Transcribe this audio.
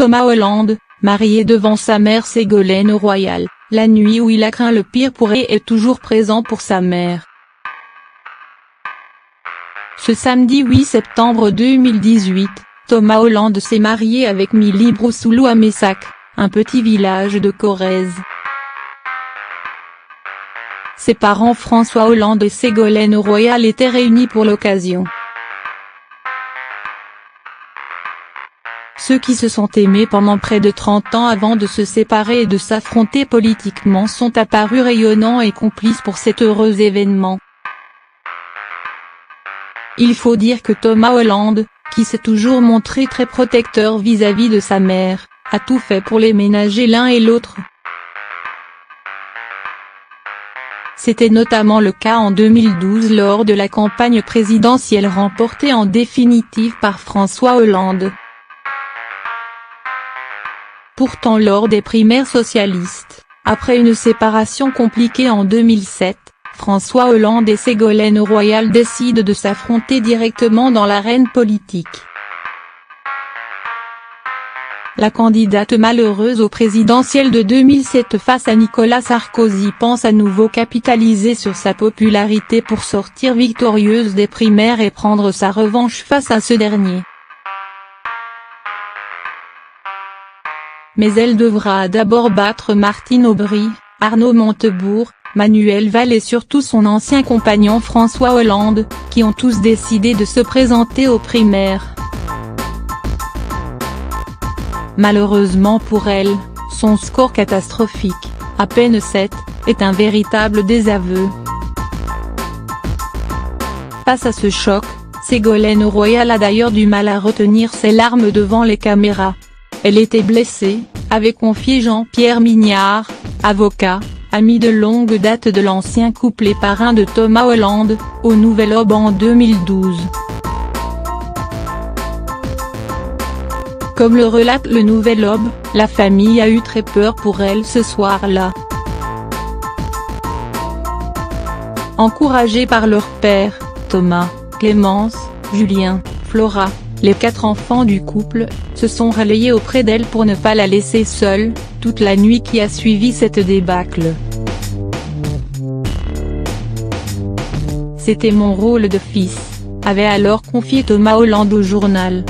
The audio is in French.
Thomas Hollande, marié devant sa mère Ségolène Royal, la nuit où il a craint le pire pour elle est toujours présent pour sa mère. Ce samedi 8 septembre 2018, Thomas Hollande s'est marié avec Milly Broussoulou à Messac, un petit village de Corrèze. Ses parents François Hollande et Ségolène Royal étaient réunis pour l'occasion. Ceux qui se sont aimés pendant près de 30 ans avant de se séparer et de s'affronter politiquement sont apparus rayonnants et complices pour cet heureux événement. Il faut dire que Thomas Hollande, qui s'est toujours montré très protecteur vis-à-vis de sa mère, a tout fait pour les ménager l'un et l'autre. C'était notamment le cas en 2012 lors de la campagne présidentielle remportée en définitive par François Hollande. Pourtant lors des primaires socialistes, après une séparation compliquée en 2007, François Hollande et Ségolène Royal décident de s'affronter directement dans l'arène politique. La candidate malheureuse au présidentiel de 2007 face à Nicolas Sarkozy pense à nouveau capitaliser sur sa popularité pour sortir victorieuse des primaires et prendre sa revanche face à ce dernier. Mais elle devra d'abord battre Martine Aubry, Arnaud Montebourg, Manuel Valls et surtout son ancien compagnon François Hollande, qui ont tous décidé de se présenter aux primaires. Malheureusement pour elle, son score catastrophique, à peine 7, est un véritable désaveu. Face à ce choc, Ségolène Royal a d'ailleurs du mal à retenir ses larmes devant les caméras. Elle était blessée, avait confié Jean-Pierre Mignard, avocat, ami de longue date de l'ancien couple et parrain de Thomas Hollande, au Nouvel Obs en 2012. Comme le relate le Nouvel Obs, la famille a eu très peur pour elle ce soir-là. Encouragés par leur père, Thomas, Clémence, Julien, Flora, les 4 enfants du couple, se sont relayés auprès d'elle pour ne pas la laisser seule, toute la nuit qui a suivi cette débâcle. C'était mon rôle de fils, avait alors confié Thomas Hollande au journal.